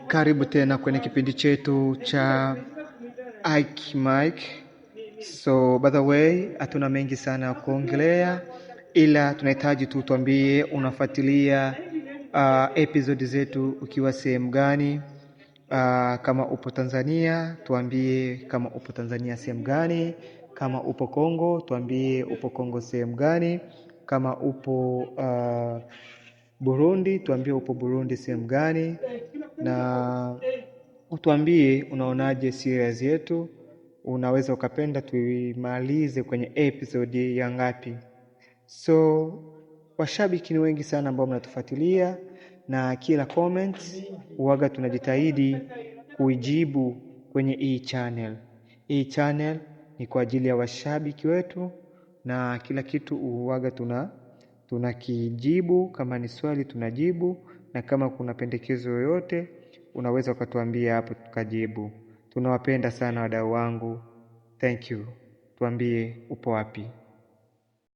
Karibu tena kwenye kipindi chetu cha Ike Mike. By the way, hatuna mengi sana ya kuongelea, ila tunahitaji tu tuambie unafuatilia episode zetu ukiwa sehemu gani. Kama upo Tanzania, tuambie kama upo Tanzania sehemu gani. Kama upo Kongo, tuambie upo Kongo sehemu gani. Kama upo Burundi, tuambie upo Burundi sehemu gani, na utuambie unaonaje series yetu. Unaweza ukapenda tuimalize kwenye episode ya ngapi. Washabiki ni wengi sana ambao mnatufuatilia, na kila comment huaga tunajitahidi kuijibu kwenye hii channel. Hii channel ni kwa ajili ya washabiki wetu, na kila kitu huaga tunakijibu. Kama ni swali tunajibu, na kama kuna pendekezo yoyote unaweza ukatuambia hapo tukajibu. Tunawapenda sana wadau wangu. Thank you. Tuambie upo wapi.